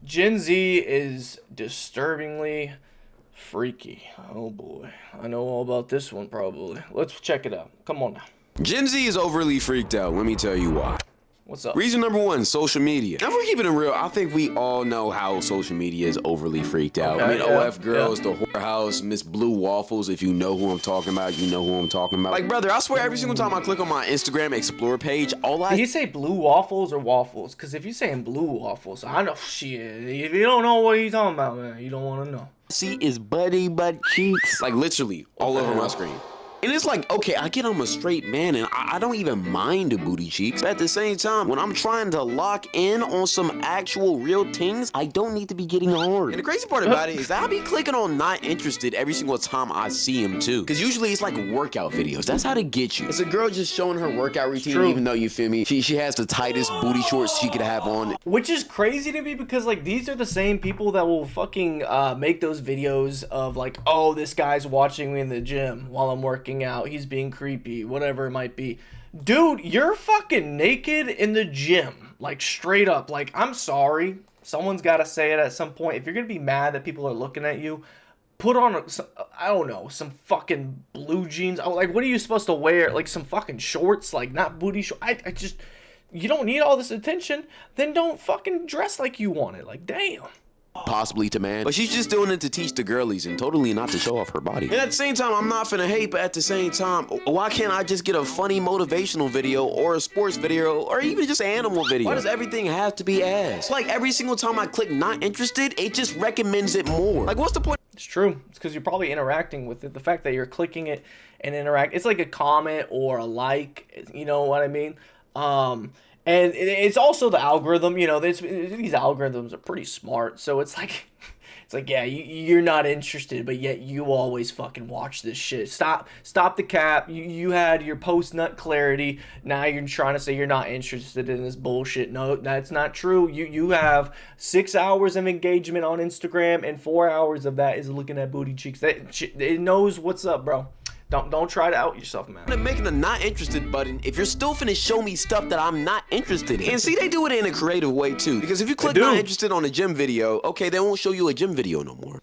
Gen Z is disturbingly freaky. Oh boy. I know all about this one probably. Let's check it out. Come on now. Gen Z is overly freaked out. Let me tell you why. What's up? Reason number one, social media. Now, if we're keeping it real, I think we all know how social media is overly freaked out. Okay, I mean, yeah, OF Girls, the whorehouse, Miss Blue Waffles, if you know who I'm talking about, you know who I'm talking about. Like, brother, I swear every single time I click on my Instagram Explore page, Did he say blue waffles or waffles? Because if you're saying blue waffles, I know shit. If you don't know what he's talking about, man, you don't want to know. see is buddy butt cheeks. Like, literally, all over my screen. And it's like, okay, I get I'm a straight man and I don't even mind the booty cheeks. But at the same time, when I'm trying to lock in on some actual real things, I don't need to be getting hard. And the crazy part about it is that I'll be clicking on not interested every single time I see him too. Because usually it's like workout videos. That's how to get you. It's a girl just showing her workout routine, even though, you feel me, she has the tightest booty shorts she could have on. Which is crazy to me because like these are the same people that will fucking make those videos of like, oh, this guy's watching me in the gym while I'm working out, he's being creepy, whatever it might be. Dude, you're fucking naked in the gym, like straight up. Like, I'm sorry, someone's got to say it at some point. If you're gonna be mad that people are looking at you, put on I don't know, some fucking blue jeans. Like, what are you supposed to wear? Like some fucking shorts, like not booty shorts. I just, you don't need all this attention, then don't fucking dress like you want it. Like, damn. Possibly to man, but she's just doing it to teach the girlies and totally not to show off her body. And at the same time, I'm not finna hate, but at the same time, why can't I just get a funny motivational video or a sports video or even just an animal video? Why does everything have to be ass? Like every single time I click not interested, it just recommends it more. Like, what's the point? It's true. It's because you're probably interacting with it. The fact that you're clicking it and interact, it's like a comment or a like, you know what I mean? And it's also the algorithm, you know, these algorithms are pretty smart. So it's like, yeah, you're not interested, but yet you always fucking watch this shit. Stop the cap. You had your post-nut clarity. Now you're trying to say you're not interested in this bullshit. No, that's not true. You have 6 hours of engagement on Instagram, and 4 hours of that is looking at booty cheeks. It knows what's up, bro. Don't try to out yourself, man. I'm making a not interested button if you're still finna show me stuff that I'm not interested in. And see, they do it in a creative way too. Because if you click not interested on a gym video, okay, they won't show you a gym video no more.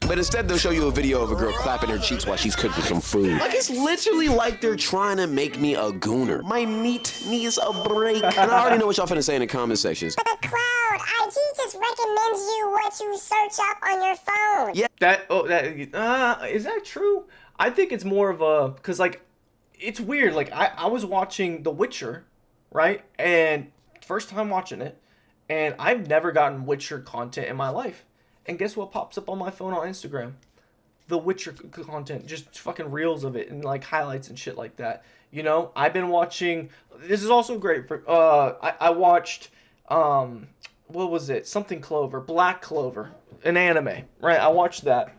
But instead, they'll show you a video of a girl clapping her cheeks while she's cooking some food. Like, it's literally like they're trying to make me a gooner. My meat needs a break. And I already know what y'all finna say in the comment sections. The cloud, IG just recommends you what you search up on your phone. Yeah. Is that true? I think it's more of a, because like, it's weird. Like, I was watching The Witcher, right? And first time watching it, and I've never gotten Witcher content in my life. And guess what pops up on my phone on Instagram? The Witcher content, just fucking reels of it and like highlights and shit like that. You know, I've been watching, this is also great for, I watched, what was it? Something Clover, Black Clover, an anime, right? I watched that.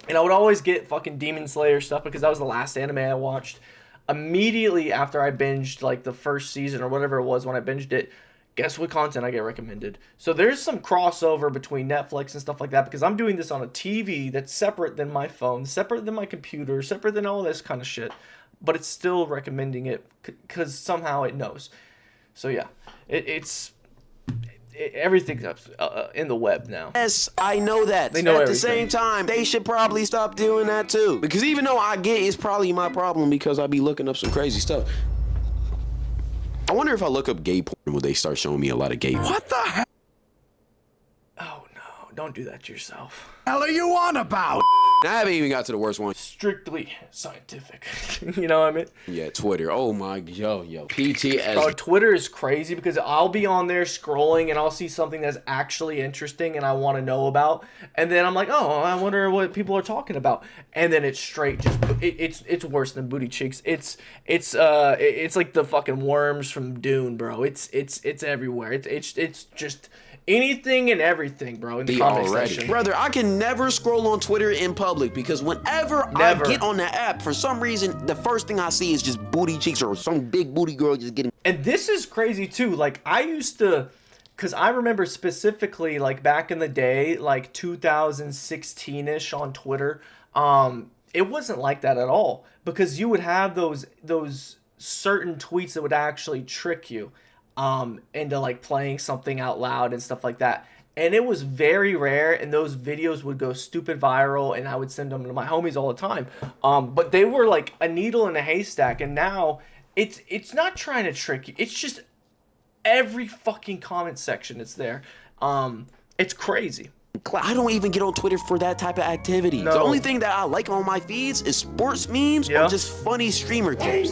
And I would always get fucking Demon Slayer stuff because that was the last anime I watched. Immediately after I binged like the first season or whatever it was when I binged it, guess what content I get recommended? So there's some crossover between Netflix and stuff like that because I'm doing this on a TV that's separate than my phone, separate than my computer, separate than all this kind of shit. But it's still recommending it because somehow it knows. So yeah, everything's up in the web now. Yes, I know that. They know At everything. the same time, they should probably stop doing that too. Because even though I get it's probably my problem because I be looking up some crazy stuff. I wonder if I look up gay porn, will they start showing me a lot of gay porn? What the hell Oh no, don't do that to yourself. are you on about? I haven't even got to the worst one. Strictly scientific. You know what I mean? Yeah, Twitter. Oh my, yo, PTS. Bro, Twitter is crazy because I'll be on there scrolling and I'll see something that's actually interesting and I want to know about, and then I'm like, oh, I wonder what people are talking about, and then it's straight just it's worse than booty cheeks. It's like the fucking worms from Dune, bro. It's everywhere. It's just anything and everything, bro, in the comment section. Brother, I can never scroll on Twitter in public because whenever I get on the app, for some reason, the first thing I see is just booty cheeks or some big booty girl just getting. And this is crazy too. Like, I used to, because I remember specifically, like, back in the day, like 2016-ish on Twitter, it wasn't like that at all. Because you would have those certain tweets that would actually trick you into like playing something out loud and stuff like that. And it was very rare, and those videos would go stupid viral, and I would send them to my homies all the time. But they were like a needle in a haystack, and now it's not trying to trick you. It's just every fucking comment section it's there. It's crazy. I don't even get on Twitter for that type of activity. No. The only thing that I like on my feeds is sports memes or just funny streamer clips.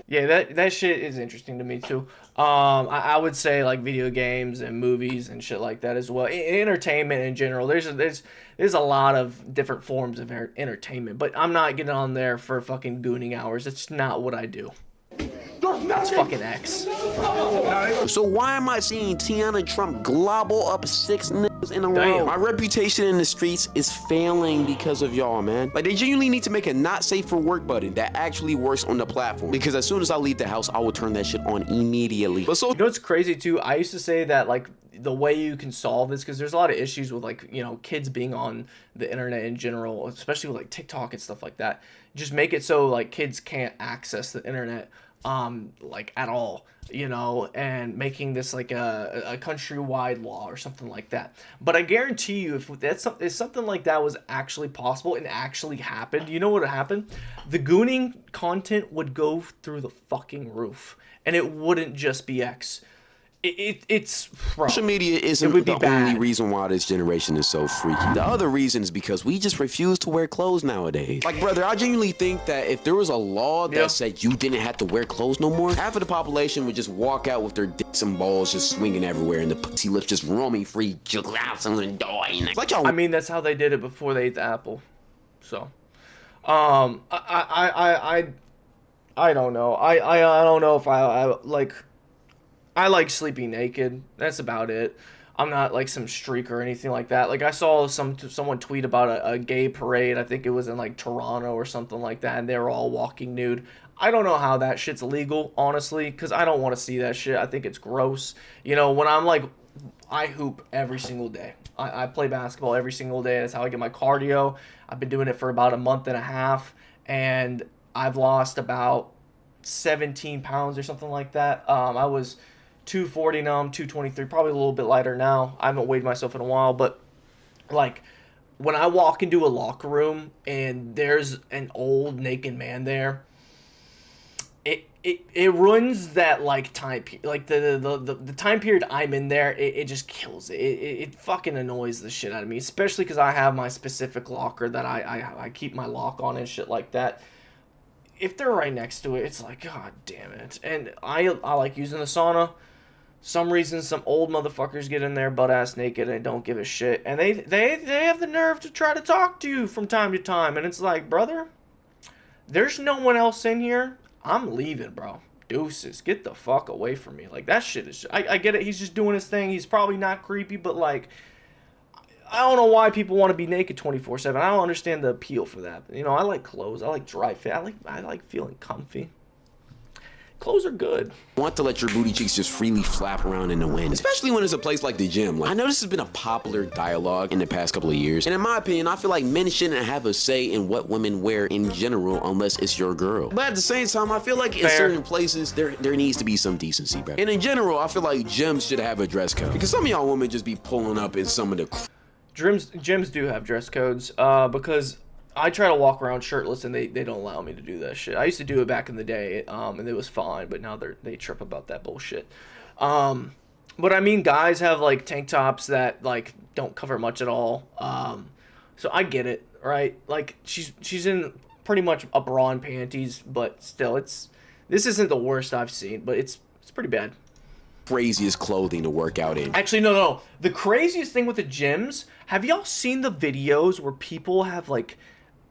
Yeah, that shit is interesting to me too. I would say like video games and movies and shit like that as well. Entertainment in general. There's a lot of different forms of entertainment, but I'm not getting on there for fucking gooning hours. That's not what I do. It's fucking X. So why am I seeing Tiana Trump globble up 6 niggas in a row? Damn. My reputation in the streets is failing because of y'all, man. Like, they genuinely need to make a not safe for work button that actually works on the platform. Because as soon as I leave the house, I will turn that shit on immediately. But so, You know what's crazy too? I used to say that like the way you can solve this, because there's a lot of issues with like, you know, kids being on the internet in general, especially with like TikTok and stuff like that. Just make it so like kids can't access the internet like at all, you know, and making this like a countrywide law or something like that. But I guarantee you, if something like that was actually possible and actually happened, you know what would happen? The gooning content would go through the fucking roof, and it wouldn't just be X. It's bro, social media isn't the only reason why this generation is so freaky. The other reason is because we just refuse to wear clothes nowadays. Like, brother, I genuinely think that if there was a law that said you didn't have to wear clothes no more, half of the population would just walk out with their dicks and balls just swinging everywhere and the pussy lips just roaming free. Like, y'all. I mean, that's how they did it before they ate the apple. So, I don't know. I don't know if I like. I like sleeping naked. That's about it. I'm not like some streak or anything like that. Like I saw someone tweet about a gay parade. I think it was in like Toronto or something like that, and they were all walking nude. I don't know how that shit's legal, honestly, because I don't want to see that shit. I think it's gross. You know, when I'm like, I hoop every single day. I play basketball every single day. That's how I get my cardio. I've been doing it for about a month and a half, and I've lost about 17 pounds or something like that. I was 240 now, I'm 223, probably a little bit lighter now. I haven't weighed myself in a while, but like when I walk into a locker room and there's an old naked man there, it ruins that like time like the time period I'm in there. It just kills it. It fucking annoys the shit out of me, especially because I have my specific locker that I keep my lock on and shit like that. If they're right next to it, it's like, god damn it. And I like using the sauna. Some reason some old motherfuckers get in there butt ass naked and don't give a shit, and they have the nerve to try to talk to you from time to time, and it's like, brother, there's no one else in here. I'm leaving, bro. Deuces, get the fuck away from me. Like that shit is. I get it. He's just doing his thing. He's probably not creepy, but like, I don't know why people want to be naked 24/7. I don't understand the appeal for that. You know, I like clothes. I like dry fit. I like feeling comfy. Clothes are good. I want to let your booty cheeks just freely flap around in the wind, especially when it's a place like the gym. Like, I know this has been a popular dialogue in the past couple of years, and in my opinion, I feel like men shouldn't have a say in what women wear in general unless it's your girl. But at the same time, I feel like in certain places, there needs to be some decency, bro. And in general, I feel like gyms should have a dress code, because some of y'all women just be pulling up in some of the gyms do have dress codes, because I try to walk around shirtless and they don't allow me to do that shit. I used to do it back in the day, and it was fine, but now they trip about that bullshit. But I mean, guys have like tank tops that like don't cover much at all. So I get it, right? Like she's in pretty much a bra and panties, but still, this isn't the worst I've seen, but it's pretty bad. Craziest clothing to work out in. Actually, no. The craziest thing with the gyms, have y'all seen the videos where people have like,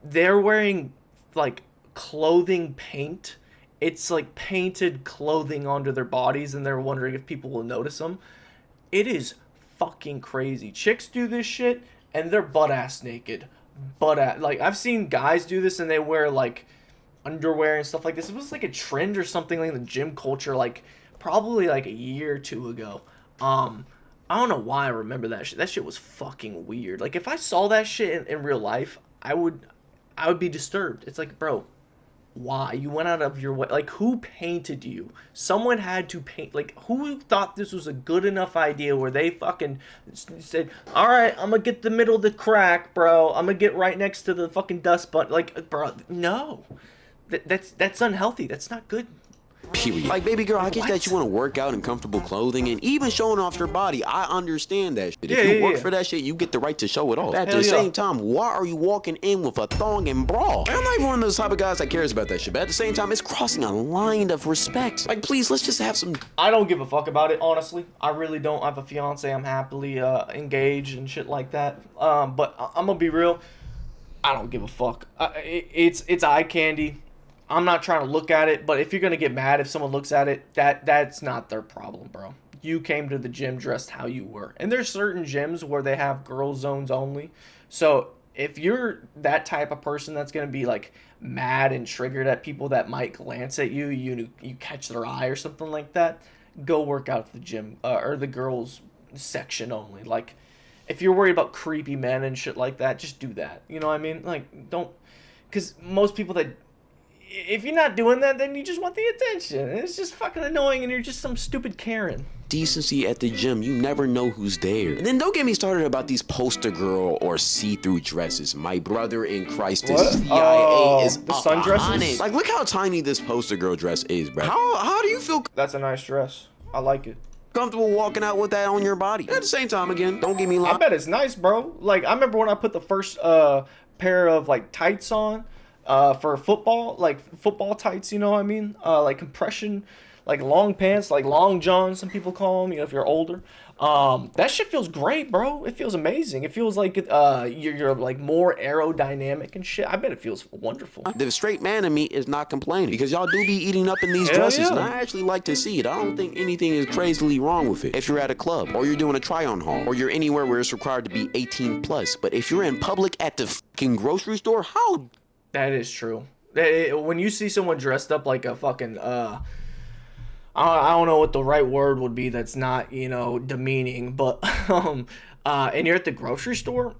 they're wearing like clothing paint? It's like painted clothing onto their bodies, and they're wondering if people will notice them. It is fucking crazy. Chicks do this shit and they're butt ass naked. Like I've seen guys do this and they wear like underwear and stuff like this. It was like a trend or something like in the gym culture, like probably like a year or two ago. I don't know why I remember that shit. That shit was fucking weird. Like if I saw that shit in real life, I would be disturbed. It's like, bro, Why? You went out of your way. Like, who painted you? Someone had to paint. Like, who thought this was a good enough idea where they fucking said, all right, I'm going to get the middle of the crack, bro. I'm going to get right next to the fucking dust button. Like, bro, no. That's unhealthy. That's not good. Period. Like, baby girl, I get that you want to work out in comfortable clothing and even showing off your body. I understand that shit. If you work for that shit, you get the right to show it off. At the same time, why are you walking in with a thong and bra? I'm not even one of those type of guys that cares about that shit, but at the same time, it's crossing a line of respect. Like, please, let's just have some... I don't give a fuck about it, honestly. I really don't. I have a fiance. I'm happily engaged and shit like that. But I'm gonna be real. I don't give a fuck. It's eye candy. I'm not trying to look at it, but if you're gonna get mad if someone looks at it, that's not their problem, bro. You came to the gym dressed how you were. And there's certain gyms where they have girl zones only. So if you're that type of person that's gonna be like mad and triggered at people that might glance at you, you catch their eye or something like that, go work out at the gym or the girls section only. Like, if you're worried about creepy men and shit like that, just do that. You know what I mean? Like, don't, because most people that, if you're not doing that, then you just want the attention. And it's just fucking annoying and you're just some stupid Karen. Decency at the gym, you never know who's there. And then don't get me started about these poster girl or see-through dresses. My brother in Christ, the CIA is the sundresses? Like, look how tiny this poster girl dress is, bro. How do you feel? That's a nice dress. I like it. Comfortable walking out with that on your body? At the same time, again, don't get me lying. I bet it's nice, bro. Like, I remember when I put the first pair of like tights on for football, like football tights, you know what I mean? Like compression, like long pants, like long johns, some people call them, you know, if you're older. That shit feels great, bro. It feels amazing. It feels like you're like more aerodynamic and shit. I bet it feels wonderful. The straight man in me is not complaining because y'all do be eating up in these dresses, and I actually like to see it. I don't think anything is crazily wrong with it. If you're at a club, or you're doing a try-on haul, or you're anywhere where it's required to be 18 plus, but if you're in public at the fucking grocery store, how? That is true. When you see someone dressed up like a fucking I don't know what the right word would be that's not, you know, demeaning, but and you're at the grocery store,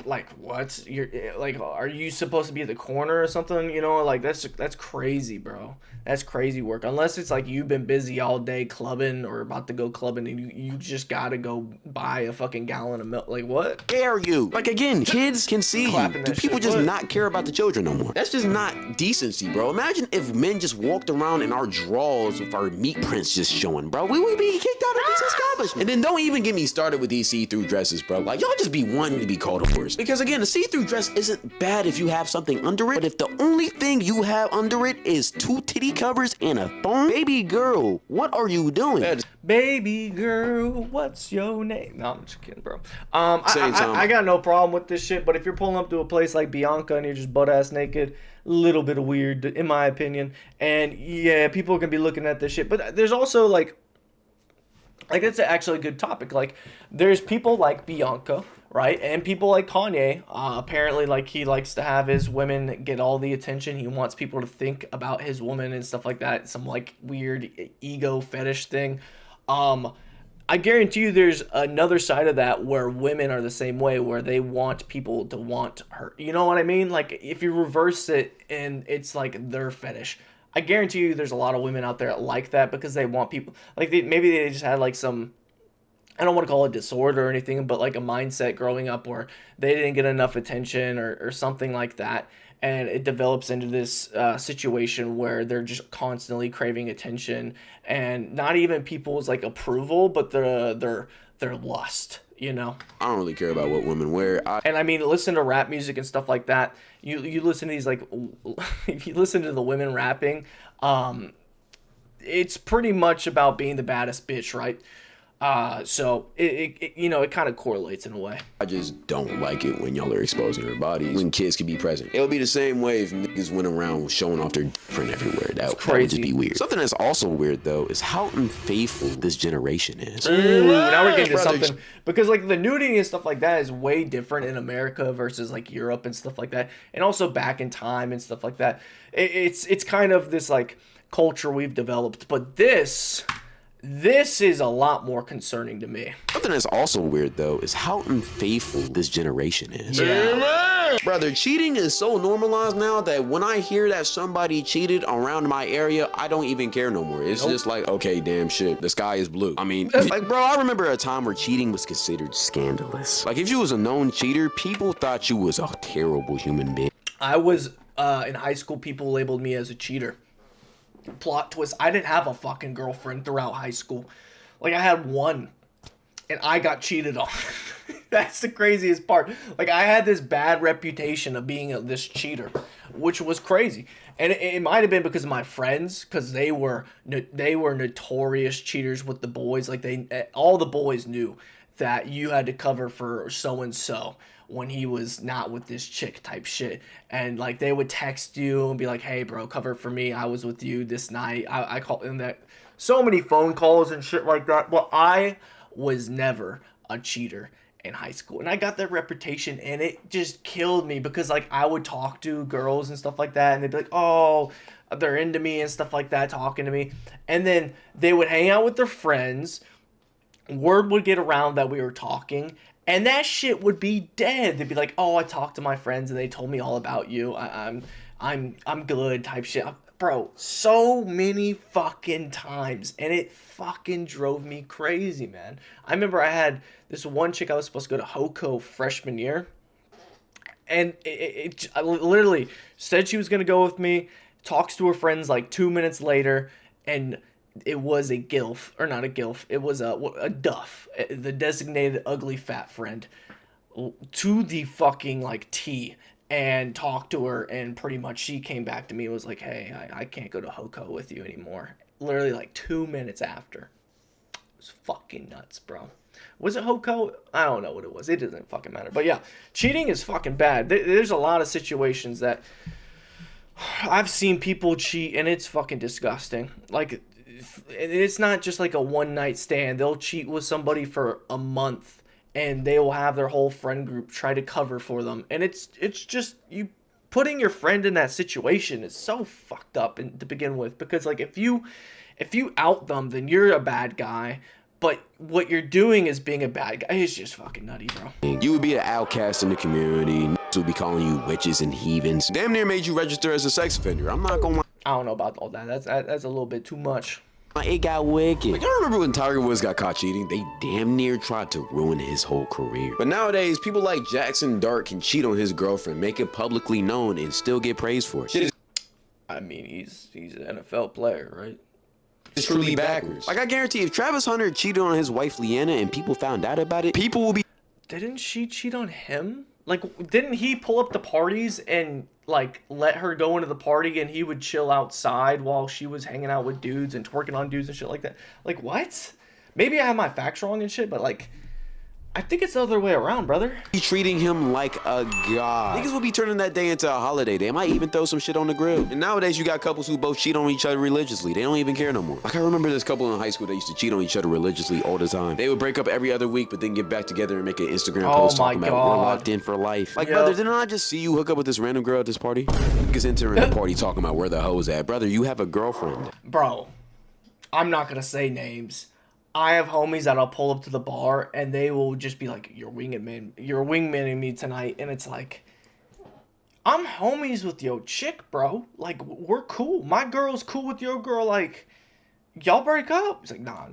like, what? You're like, are you supposed to be at the corner or something? You know, like, that's crazy, bro. That's crazy work. Unless it's like you've been busy all day clubbing or about to go clubbing and you just gotta go buy a fucking gallon of milk. Like, what? Dare you? Like, again, kids can see you. Do people just not care about the children no more? That's just not decency, bro. Imagine if men just walked around in our drawers with our meat prints just showing, bro. We would be kicked out of this establishment. And then don't even get me started with these see-through dresses, bro. Like, y'all just be wanting to be called a horse. Because again, the see-through dress isn't bad if you have something under it, but if the only thing you have under it is 2 titty covers and a thong, baby girl, what are you doing? Baby girl, what's your name? No, I'm just kidding, bro. I got no problem with this shit, but if you're pulling up to a place like Bianca and you're just butt-ass naked, little bit of weird, in my opinion. And yeah, people can be looking at this shit, but there's also like it's actually a good topic. Like, there's people like Bianca, right? And people like Kanye. Apparently, like, he likes to have his women get all the attention. He wants people to think about his woman and stuff like that. Some, like, weird ego fetish thing. I guarantee you there's another side of that where women are the same way, where they want people to want her. You know what I mean? Like, if you reverse it and it's, like, their fetish. I guarantee you there's a lot of women out there like that because they want people, like, maybe they just had like some, I don't want to call it disorder or anything, but like a mindset growing up where they didn't get enough attention or something like that. And it develops into this situation where they're just constantly craving attention and not even people's like approval, but their lust, you know? I don't really care about what women wear. And I mean, listen to rap music and stuff like that. You listen to these, like, if you listen to the women rapping, it's pretty much about being the baddest bitch, right? So it you know, it kind of correlates in a way. I just don't like it when y'all are exposing your bodies when kids can be present. It would be the same way if niggas went around showing off their print everywhere. That would just be weird. Something that's also weird though is how unfaithful this generation is. Ooh, now we're getting to something, because like the nudity and stuff like that is way different in America versus like Europe and stuff like that, and also back in time and stuff like that. It's kind of this like culture we've developed, but this is a lot more concerning to me. Something that's also weird though is how unfaithful this generation is. Yeah. Brother, cheating is so normalized now that when I hear that somebody cheated around my area, I don't even care no more. It's just like, okay, damn shit, the sky is blue. I mean, like, bro, I remember a time where cheating was considered scandalous. Like, if you was a known cheater, people thought you was a terrible human being. I was, in high school, people labeled me as a cheater. Plot twist, I didn't have a fucking girlfriend throughout high school. Like, I had one, and I got cheated on. That's the craziest part. Like, I had this bad reputation of being this cheater, which was crazy. And it might have been because of my friends, because they were notorious cheaters with the boys. Like, all the boys knew that you had to cover for so-and-so when he was not with this chick type shit. And like, they would text you and be like, hey bro, cover for me, I was with you this night. I called in that, so many phone calls and shit like that. Well, I was never a cheater in high school, and I got that reputation, and it just killed me because like, I would talk to girls and stuff like that, and they'd be like, oh, they're into me and stuff like that, talking to me. And then they would hang out with their friends, word would get around that we were talking, and that shit would be dead. They'd be like, oh, I talked to my friends and they told me all about you, I'm good type shit. Bro, so many fucking times, and it fucking drove me crazy, man. I remember I had this one chick, I was supposed to go to HOCO freshman year, and I literally said she was gonna go with me, talks to her friends like 2 minutes later, and it was a gilf, or not a gilf, it was a duff, the designated ugly fat friend, to the fucking like T, and talked to her, and pretty much she came back to me and was like, hey, I can't go to HOCO with you anymore. Literally like 2 minutes after. It was fucking nuts, bro. Was it HOCO? I don't know what it was. It doesn't fucking matter. But yeah, cheating is fucking bad. There's a lot of situations that I've seen people cheat, and it's fucking disgusting. Like, it's not just like a one night stand. They'll cheat with somebody for a month, and they will have their whole friend group try to cover for them. And it's just, you putting your friend in that situation is so fucked up to begin with, because like, if you out them, then you're a bad guy. But what you're doing is being a bad guy. It's just fucking nutty, bro. You would be an outcast in the community. Would be calling you witches and heathens. Damn near made you register as a sex offender. I'm not gonna lie. I don't know about all that. That's a little bit too much. It got wicked. Like, I remember when Tiger Woods got caught cheating, they damn near tried to ruin his whole career. But nowadays, people like Jackson Dart can cheat on his girlfriend, make it publicly known, and still get praised for it. I mean, he's an NFL player, right? It's truly backwards. Like, I guarantee if Travis Hunter cheated on his wife Leanna and people found out about it, people will be... Didn't she cheat on him? Like, didn't he pull up the parties and like let her go into the party, and he would chill outside while she was hanging out with dudes and twerking on dudes and shit like that? Like, what? Maybe I have my facts wrong and shit, but like, I think it's the other way around, brother. Treating him like a god. Niggas will be turning that day into a holiday. They might even throw some shit on the grill. And nowadays, you got couples who both cheat on each other religiously. They don't even care no more. Like, I remember this couple in high school that used to cheat on each other religiously all the time. They would break up every other week, but then get back together and make an Instagram post talking about we're locked in for life. Like, brother, didn't I just see you hook up with this random girl at this party? Niggas entering the party talking about where the hoes at. Brother, you have a girlfriend. Bro, I'm not gonna say names. I have homies that I'll pull up to the bar, and they will just be like, you're wingmaning me tonight. And it's like, I'm homies with your chick, bro. Like, we're cool. My girl's cool with your girl. Like, y'all break up. He's like, nah.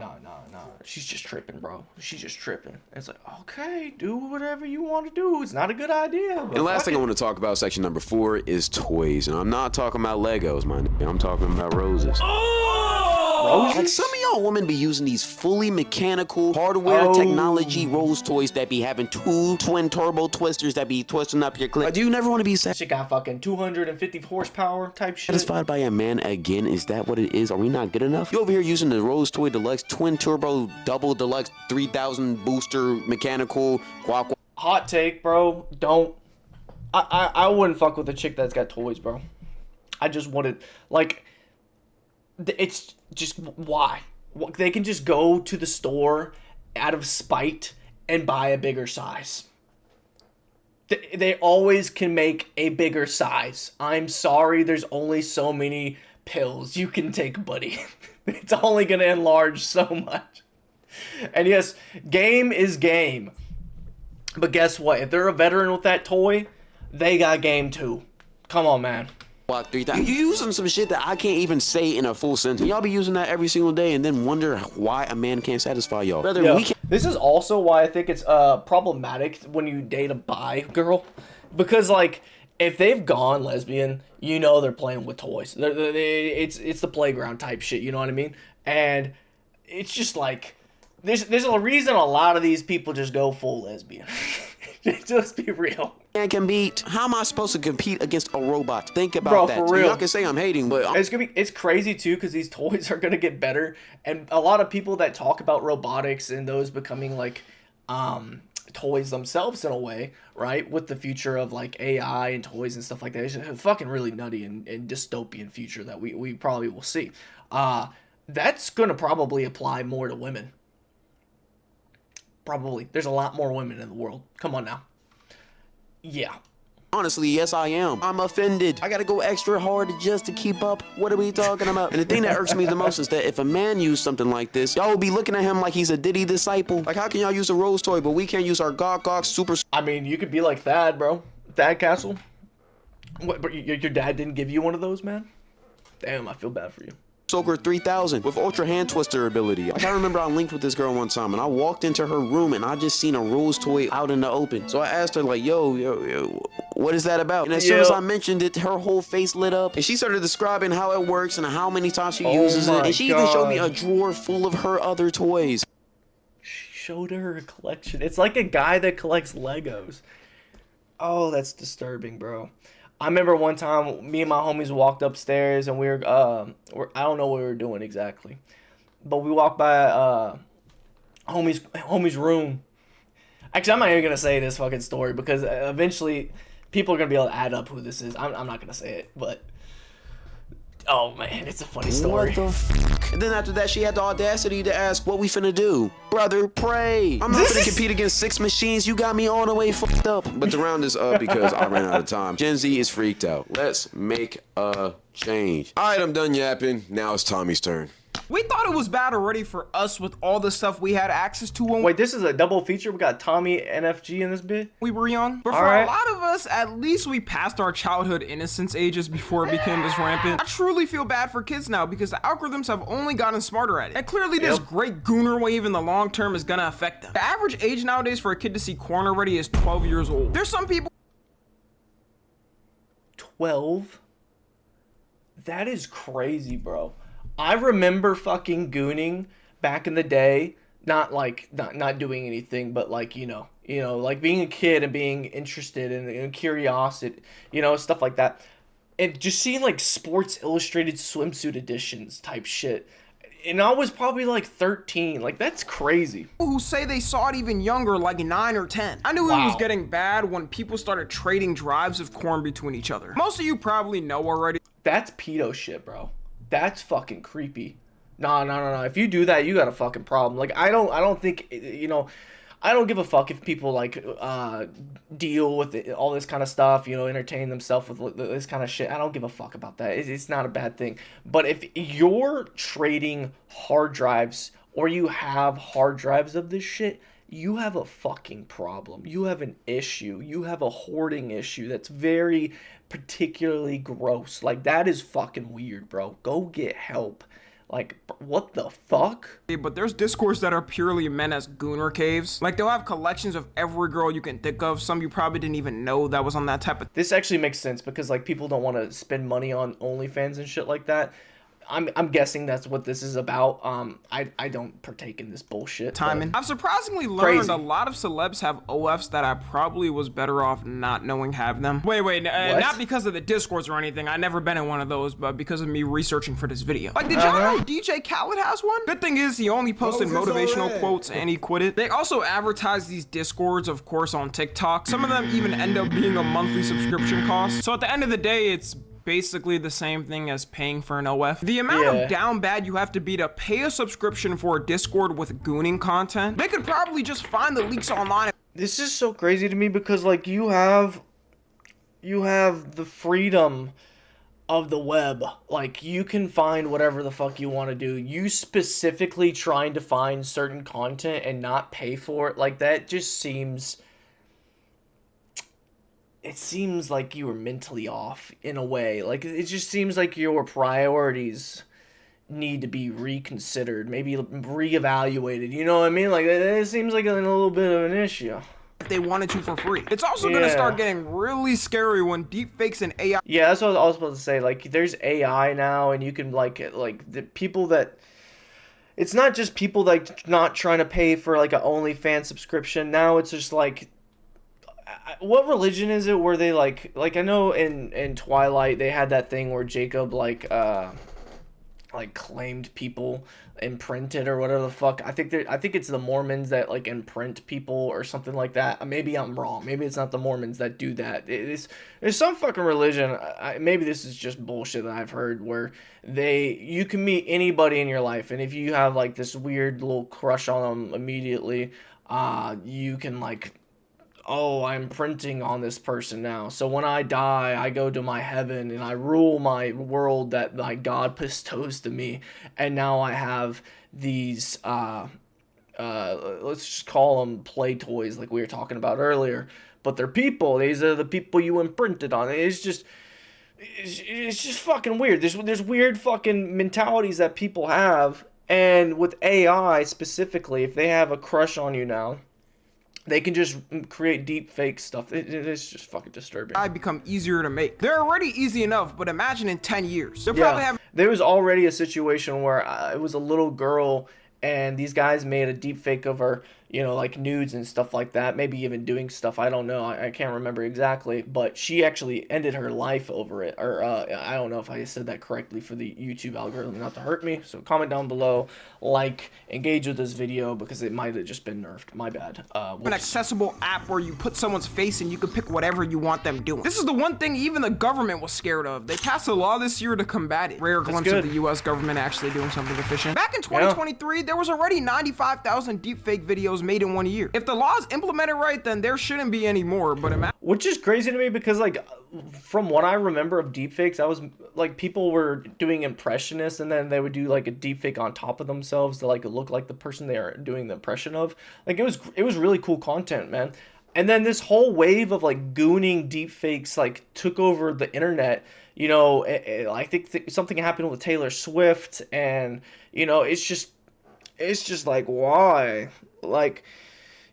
She's just tripping, bro. She's just tripping. And it's like, okay, do whatever you want to do. It's not a good idea. And the last thing I want to talk about, section number 4, is toys. And I'm not talking about Legos, man. I'm talking about roses. Like, some of y'all women be using these fully mechanical hardware technology rose toys that be having 2 twin turbo twisters that be twisting up your clit. Do you never want to be She got fucking 250 horsepower type shit. Satisfied by a man again? Is that what it is? Are we not good enough? You over here using the Rose Toy Deluxe twin turbo double deluxe 3000 booster mechanical quad. Hot take, bro. Don't. I wouldn't fuck with a chick that's got toys, bro. I just wouldn't. Like, it's just, why? They can just go to the store out of spite and buy a bigger size. They always can make a bigger size. I'm sorry, there's only so many pills you can take, buddy. It's only going to enlarge so much. And yes, game is game. But guess what? If they're a veteran with that toy, they got game too. Come on, man. Block 3,000. You using some shit that I can't even say in a full sentence. Y'all be using that every single day and then wonder why a man can't satisfy y'all. Brother, we can. This is also why I think it's problematic when you date a bi girl, because like if they've gone lesbian, you know they're playing with toys. It's the playground type shit. You know what I mean? And it's just like there's a reason a lot of these people just go full lesbian. Just be real. And can beat. How am I supposed to compete against a robot? Think about that. For real. Y'all can say I'm hating, but it's crazy too because these toys are gonna get better, and a lot of people that talk about robotics and those becoming like toys themselves in a way, right? With the future of like AI and toys and stuff like that, it's a fucking really nutty and dystopian future that we probably will see. That's gonna probably apply more to women. Probably. There's a lot more women in the world. Come on now. Yeah. honestly, yes, I am. I'm offended. I gotta go extra hard just to keep up. What are we talking about? And the thing that irks me the most is that if a man used something like this, y'all will be looking at him like he's a Diddy disciple. Like, how can y'all use a Rose toy, but we can't use our Gawk super... I mean, you could be like Thad, bro. Thad Castle. What, but your dad didn't give you one of those, man? Damn, I feel bad for you. Soaker 3000 with ultra hand twister ability. Like, I remember I linked with this girl one time and I walked into her room and I just seen a Rose toy out in the open. So I asked her like, yo, what is that about? And as soon as I mentioned it, her whole face lit up and she started describing how it works and how many times she uses it. And she even showed me a drawer full of her other toys. She showed her a collection. It's like a guy that collects Legos. Oh, that's disturbing, bro. I remember one time me and my homies walked upstairs and we were I don't know what we were doing exactly, but we walked by homie's room. Actually, I'm not even gonna say this fucking story because eventually people are gonna be able to add up who this is. I'm not gonna say it, but oh man, it's a funny story. What the f? And then after that, she had the audacity to ask, what we finna do? Brother, pray. I'm not gonna compete against 6 machines. You got me all the way fucked up. But the round is up because I ran out of time. Gen Z is freaked out. Let's make a change. All right, I'm done yapping. Now it's Tommy's turn. We thought it was bad already for us with all the stuff we had access to when Wait, this is a double feature. We got Tommy NFG in this bit. we were young. But for a lot of us, at least we passed our childhood innocence ages before it became this rampant. I truly feel bad for kids now because the algorithms have only gotten smarter at it. And clearly this great gooner wave in the long term is gonna affect them. The average age nowadays for a kid to see corn already is 12 years old. There's some people 12? That is crazy, bro. I remember fucking gooning back in the day, not doing anything, but like, you know, like being a kid and being interested in curiosity, stuff like that. And just seeing like Sports Illustrated swimsuit editions type shit. And I was probably like 13. Like, that's crazy. who say they saw it even younger, like 9 or 10. I knew it was getting bad when people started trading drives of corn between each other. Most of you probably know already. That's pedo shit, bro. That's fucking creepy. No. If you do that, you got a fucking problem. Like, I don't think, I don't give a fuck if people like deal with all this kind of stuff, entertain themselves with this kind of shit. I don't give a fuck about that. It's not a bad thing. But if you're trading hard drives or you have hard drives of this shit, you have a fucking problem. You have an issue. You have a hoarding issue that's very particularly gross. Like, that is fucking weird, bro. Go get help. Like, what the fuck? But there's discords that are purely meant as gooner caves. Like, they'll have collections of every girl you can think of. Some you probably didn't even know that was on that type of... This actually makes sense because, like, people don't want to spend money on OnlyFans and shit like that. I'm guessing that's what this is about. I don't partake in this bullshit. Timing. I've surprisingly learned a lot of celebs have OFs that I probably was better off not knowing have them. Wait, not because of the discords or anything. I never been in one of those, but because of me researching for this video. Like, did y'all know DJ Khaled has one? Good thing is he only posted motivational quotes and he quit it. They also advertise these discords, of course, on TikTok. Some of them even end up being a monthly subscription cost. So at the end of the day, it's basically the same thing as paying for an OF. The amount of down bad you have to be to pay a subscription for a Discord with gooning content, they could probably just find the leaks online. This is so crazy to me because, like, you have the freedom of the web. Like, you can find whatever the fuck you want to do. You specifically trying to find certain content and not pay for it, like, that just seems... it seems like you were mentally off in a way. Like, it just seems like your priorities need to be reconsidered, maybe reevaluated. You know what I mean? Like, it seems like a little bit of an issue. If they wanted to for free. It's also gonna start getting really scary when deepfakes and AI. Yeah, that's what I was supposed to say. Like, there's AI now, and you can like the people that. It's not just people like not trying to pay for like an OnlyFans subscription. Now it's just like, what religion is it where they like I know in Twilight they had that thing where Jacob like claimed people imprinted or whatever the fuck. I think it's the Mormons that like imprint people or something like that. Maybe I'm wrong. Maybe it's not the Mormons that do that. There's some fucking religion. Maybe this is just bullshit that I've heard where you can meet anybody in your life, and if you have like this weird little crush on them immediately, you can like, oh, I'm printing on this person now. So when I die, I go to my heaven and I rule my world that my God bestows to me. And now I have these, let's just call them play toys like we were talking about earlier. But they're people. These are the people you imprinted on. It's just fucking weird. There's weird fucking mentalities that people have. And with AI specifically, if they have a crush on you now, they can just create deep fake stuff. It's just fucking disturbing. I become easier to make. They're already easy enough, but imagine in 10 years. They'll probably have. There was already a situation where it was a little girl, and these guys made a deep fake of her, you know, like nudes and stuff like that. Maybe even doing stuff. I don't know. I can't remember exactly. But she actually ended her life over it. Or I don't know if I said that correctly for the YouTube algorithm not to hurt me. So comment down below, like, engage with this video because it might have just been nerfed. My bad. An accessible app where you put someone's face and you can pick whatever you want them doing. This is the one thing even the government was scared of. They passed a law this year to combat it. Rare glimpse of the US government actually doing something efficient. Back in 2023, there was already 95,000 deepfake videos made in 1 year. If the law is implemented right, then there shouldn't be any more. But which is crazy to me because, like, from what I remember of deepfakes, I was like, people were doing impressionists, and then they would do like a deepfake on top of themselves to like look like the person they are doing the impression of. Like, it was really cool content, man. And then this whole wave of like gooning deepfakes like took over the internet. You know, I think something happened with Taylor Swift, and you know, it's just like, why? Like,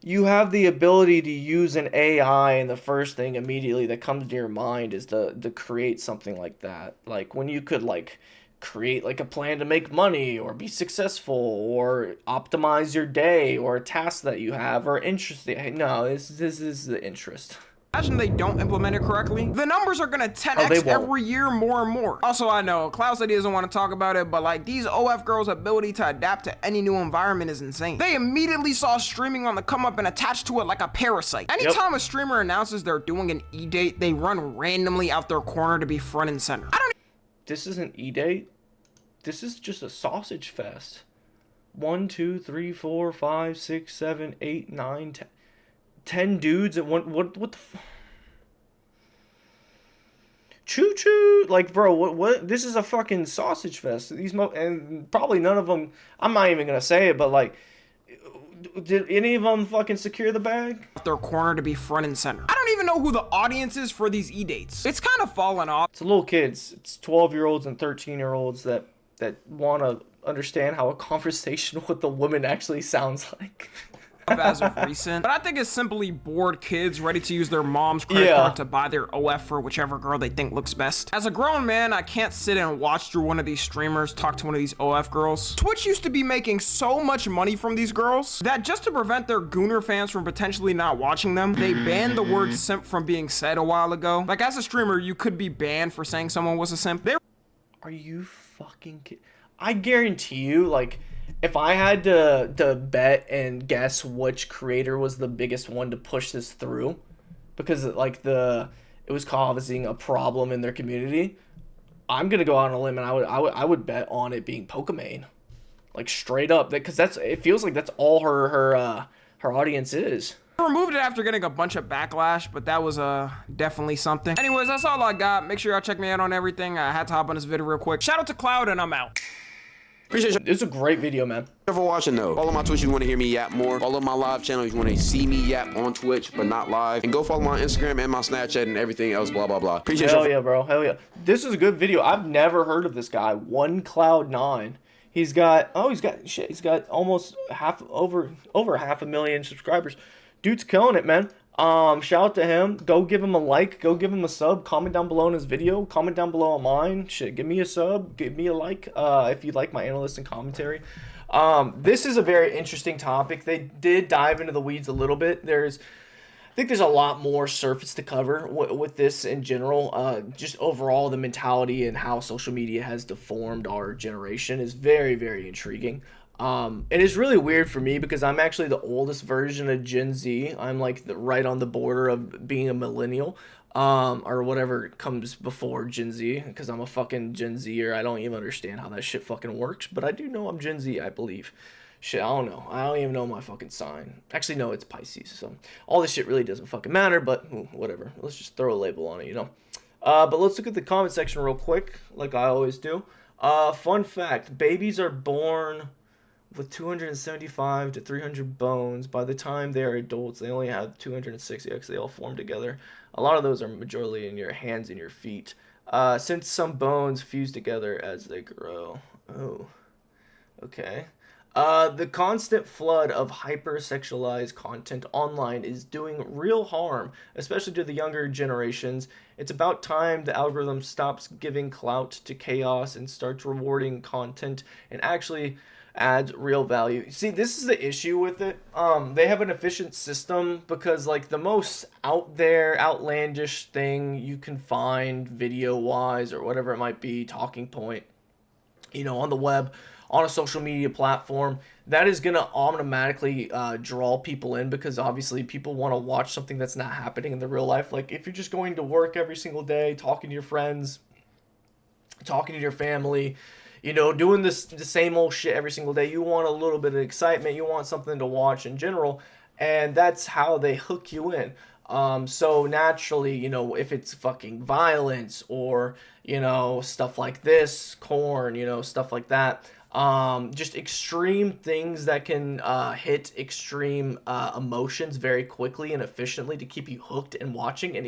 you have the ability to use an AI, and the first thing immediately that comes to your mind is to create something like that. Like, when you could like create like a plan to make money or be successful or optimize your day or a task that you have or interesting. No, this is the interest. Imagine they don't implement it correctly. The numbers are gonna 10x every year more and more. Also, I know Cloud said he doesn't want to talk about it, but like, these OF girls' ability to adapt to any new environment is insane. They immediately saw streaming on the come up and attached to it like a parasite. Anytime a streamer announces they're doing an E-date, they run randomly out their corner to be front and center. This isn't E-date. This is just a sausage fest. 1, 2, 3, 4, 5, 6, 7, 8, 9, 10. 10 dudes at one. What the choo choo, like, bro, what this is a fucking sausage fest. And probably none of them, I'm not even gonna say it, but like, did any of them fucking secure the bag? Their corner to be front and center. I don't even know who the audience is for these E-dates. It's kind of fallen off. It's little kids. It's 12-year-olds and 13-year-olds that want to understand how a conversation with a woman actually sounds like. As of recent, but I think it's simply bored kids ready to use their mom's credit card to buy their OF for whichever girl they think looks best. As a grown man, I can't sit and watch through one of these streamers talk to one of these OF girls. Twitch used to be making so much money from these girls that just to prevent their gooner fans from potentially not watching them, they banned the word simp from being said a while ago. Like, as a streamer, you could be banned for saying someone was a simp. Are you fucking kidding? I guarantee you, like, if I had to bet and guess which creator was the biggest one to push this through, because like it was causing a problem in their community, I'm gonna go out on a limb and I would bet on it being Pokimane, like straight up, because it feels like that's all her audience is. Removed it after getting a bunch of backlash, but that was definitely something. Anyways, that's all I got. Make sure y'all check me out on everything. I had to hop on this video real quick. Shout out to Cloud, and I'm out. Appreciate you. It's a great video, man. Thank you for watching though. Follow my Twitch if you want to hear me yap more. Follow my live channel if you want to see me yap on Twitch but not live. And go follow my Instagram and my Snapchat and everything else, blah blah blah. Appreciate you. Hell yeah, bro. Hell yeah. This is a good video. I've never heard of this guy. OneCloud9. He's got he's got almost over 500,000 subscribers. Dude's killing it, man. Shout out to him. Go give him a like. Go give him a sub. Comment down below on his video. Comment down below on mine. Shit, give me a sub. Give me a like if you like my analyst and commentary. This is a very interesting topic. They did dive into the weeds a little bit. I think there's a lot more surface to cover with this in general. Just overall, the mentality and how social media has deformed our generation is very, very intriguing. And it's really weird for me because I'm actually the oldest version of Gen Z. I'm like right on the border of being a millennial, or whatever comes before Gen Z, because I'm a fucking Gen Zer. I don't even understand how that shit fucking works, but I do know I'm Gen Z, I believe. Shit, I don't know. I don't even know my fucking sign. Actually, no, it's Pisces. So all this shit really doesn't fucking matter, but whatever. Let's just throw a label on it, you know? But let's look at the comment section real quick, like I always do. Fun fact, babies are born with 275 to 300 bones. By the time they are adults, they only have 260 because they all form together. A lot of those are majorly in your hands and your feet, since some bones fuse together as they grow. Oh, okay. The constant flood of hypersexualized content online is doing real harm, especially to the younger generations. It's about time the algorithm stops giving clout to chaos and starts rewarding content and actually adds real value. See, this is the issue with it. They have an efficient system because like the most out there outlandish thing you can find video wise or whatever it might be, talking point, you know, on the web, on a social media platform, that is going to automatically draw people in, because obviously people want to watch something that's not happening in the real life. Like if you're just going to work every single day, talking to your friends, talking to your family, you know, doing the same old shit every single day, you want a little bit of excitement, you want something to watch in general, and that's how they hook you in. So naturally, you know, if it's fucking violence or, you know, stuff like this, corn, you know, stuff like that, just extreme things that can hit extreme emotions very quickly and efficiently to keep you hooked and watching, and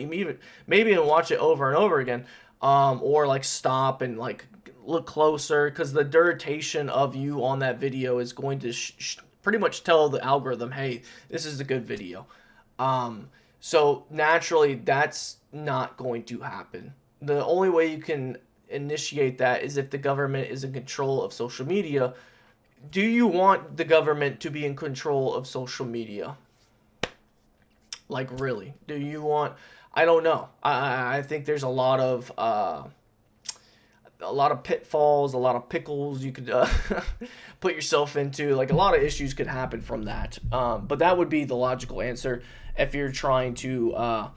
maybe even watch it over and over again, or like stop and like look closer, because the duration of you on that video is going to pretty much tell the algorithm, hey, this is a good video. So naturally, that's not going to happen. The only way you can initiate that is if the government is in control of social media. Do you want the government to be in control of social media? Like, really? Do you want... I don't know. I think there's a lot of pitfalls, a lot of pickles you could put yourself into. Like, a lot of issues could happen from that. But that would be the logical answer if you're trying to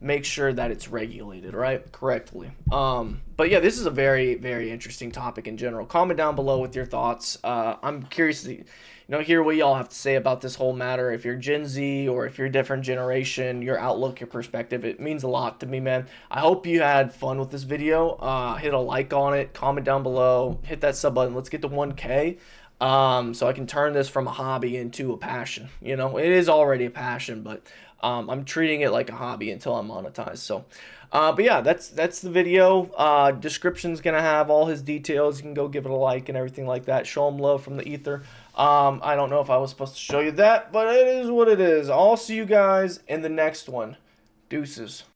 make sure that it's regulated, right, correctly. But yeah, this is a very, very interesting topic in general. Comment down below with your thoughts. I'm curious to, hear what y'all have to say about this whole matter. If you're Gen Z or if you're a different generation, your outlook, your perspective, it means a lot to me, man. I hope you had fun with this video. Hit a like on it, comment down below, hit that sub button. Let's get to 1K. So I can turn this from a hobby into a passion. It is already a passion, but I'm treating it like a hobby until I'm monetized. So, but yeah, that's the video. Description's gonna have all his details. You can go give it a like and everything like that. Show him love from the ether. I don't know if I was supposed to show you that, but it is what it is. I'll see you guys in the next one. Deuces.